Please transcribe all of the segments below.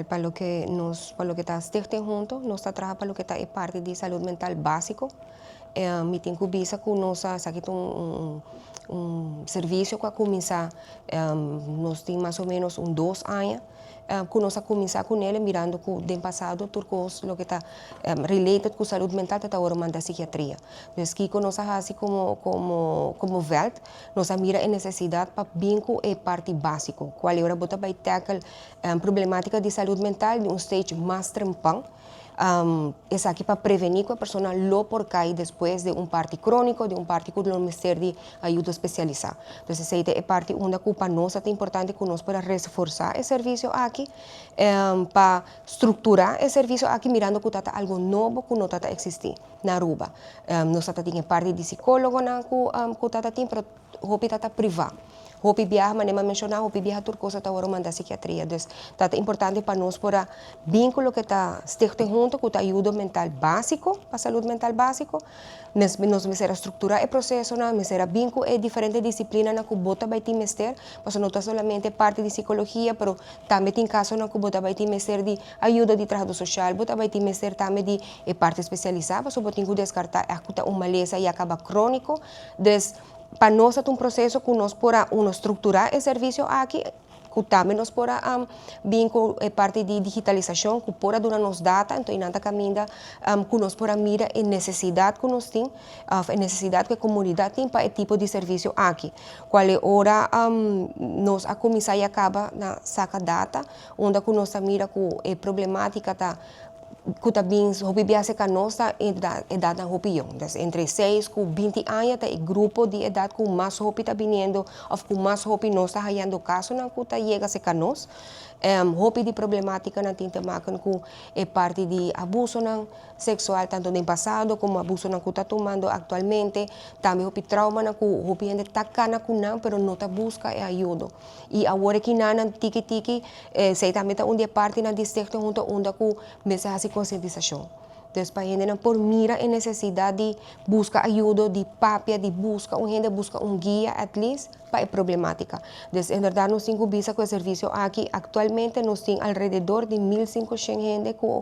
para lo que está Stichting junto, nos está trabajando para lo que está é parte de saúde mental básico. Me tem que visa que nós aqui serviço que começar, nós temos mais ou menos 2 anos, que nós começar com ele, mirando que no passado, turcos, o que está related com saúde mental, está agora manda psiquiatria. Então, aqui que nós assim como Welt, nós mira a necessidade para vincular é parte básico, qual é a bota vai tackle problemática de saúde mental de stage mais trampão. Es aquí para prevenir que la persona lo por caer después de un parte crónico, de un parte que no ser de ayuda especializada. Entonces, esta es parte una que para nosotros es importante que nos pueda reforzar el servicio aquí, para estructurar el servicio aquí, mirando que está algo nuevo que no está existir na Aruba. Nosotros tenemos parte de psicólogo que está pero hopi está privado. Hopi viaja, mas nem mencionar, hopi viaja por coisa tá agora manda psiquiatria. Então, é importante para nós para vínculo que está Stichting junto com a ajuda mental básico, para saúde mental básico. Nós será estruturar o processo, nós será vínculo é diferente disciplina na que bota vai ter mester, mas não está somente parte de psicologia, pero também tem caso na que bota vai ter mester de ajuda de trabalho social, bota vai ter mester também de parte especializada, mas bota tem que descartar uma maleza e acaba crônico. Para nós é processo que nós podemos estruturar o serviço aqui, que também nós podemos vínculo parte de digitalização, que pode dar-nos data, então nada caminha, que nós podemos mirar a necessidade que nós temos, a necessidade que a comunidade tem para esse tipo de serviço aqui. Qual é a hora nós a começar e acaba na saca data, onde que nós mira que a problemática está que bins hobi biasa canosa edad na hopiyon. Entre 6 e 20 anos é grupo de edad com mais hopi está vindo, ou com mais hopi não está hayando caso na que chega se canos. Hopi de problemática na tinta macan com é parte de abuso sexual tanto no passado como abuso na que está tomando atualmente. Também hopi trauma na que hopi ainda está cana com não, pero não está busca ajuda. E agora que na tiki sei também está onde parte na distrito junto onde que mensagem conscientização. Então, para a gente não por mira a necessidade de buscar ajuda, de papia, de buscar guia, at least, para a problemática. Então, em verdade, nós temos visa com o serviço aqui. Atualmente, nós temos alrededor de 1.500 gente que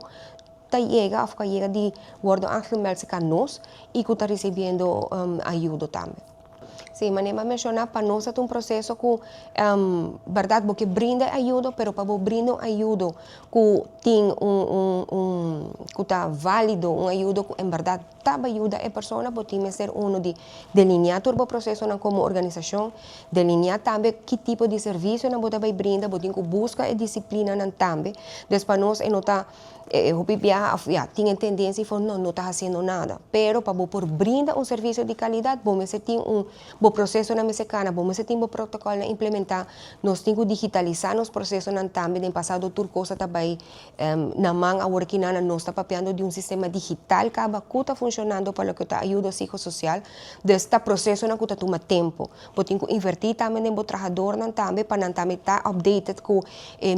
chega de guarda angemelds canos e que está recebendo ajuda também. Sim, mas nem mencionar para nós é processo que, verdade, porque brinda ajuda, pero para brindar ajuda que tem que está válido, ajuda que, em verdade, estava ajuda a pessoa, pode ser de delinear o processo como organização, delinear também que tipo de serviço não pode brindar, pode buscar a disciplina também. Então, para nós, não está tinha tendência e falou, não está fazendo nada. Pero para por brindar serviço de qualidade, vamos ter processo na mexicana, vamos ter protocolo a implementar, nós temos que digitalizar os processos também, no passado tudo coisa também, na mão, agora que nós está papeando de sistema digital que está funcionando para que ajuda psicossocial, deste processo que está toma tempo, tem que invertir também no trabalhador também, para também estar updated com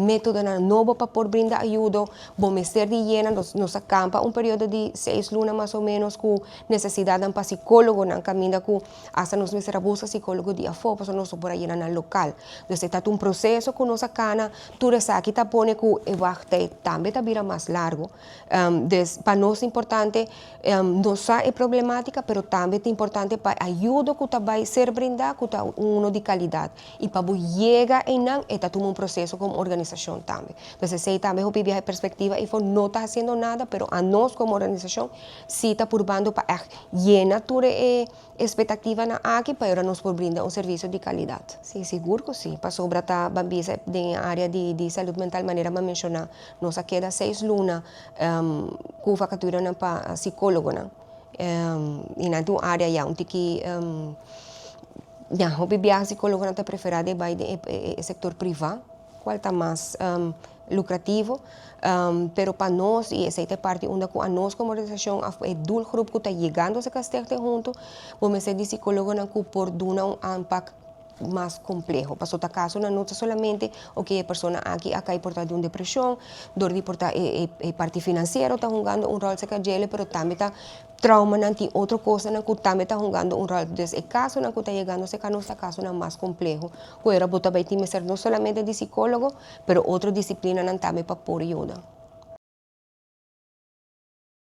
método novo para por brindar ajuda, vamos ter de llena, nos acampa período de 6 lunas mais ou menos com necessidade para psicólogo, caminho que hasta nos busca psicólogo de afo, para nós por aí no local. Então, está processo que nós cana, tudo isso aqui está pondo que o bate também está vira mais largo. Para nós é importante, não só é problemática, mas também é importante para ajuda que está vai ser brindado, que está de qualidade. E para chegar em não, está um processo como organização também. Então, sei também a perspectiva e não está fazendo nada, mas a nós como organização, sim está probando para llenar toda a expectativa na aqui para nós por brindar serviço de qualidade. Sim, seguro que sim. Para sobra tá bambisa na área de saúde mental, maneira de mencionar, nós queda 6 lunas com vacatura para psicólogo, e na tua área já que o viajar psicólogo não está preferido vai do setor privado, qual está mais lucrativo, pero para nós, e essa é parte onde a nós como organização, é do grupo que está chegando a Stichting junto, vamos ser de psicólogo que por dar impacto más complejo. Pasó ta caso na nota solamente o que a persona aqui acá porta de uma depressão, dor de porta parte financeira está jogando um rol se cajele, pero também está trauma nanti outra coisa na que também está jogando um rol. Des caso na que está chegando se cano está caso na mais complejo. Que era bota vai ter ser não solamente de psicólogo, pero outra disciplina nan também para por ajuda.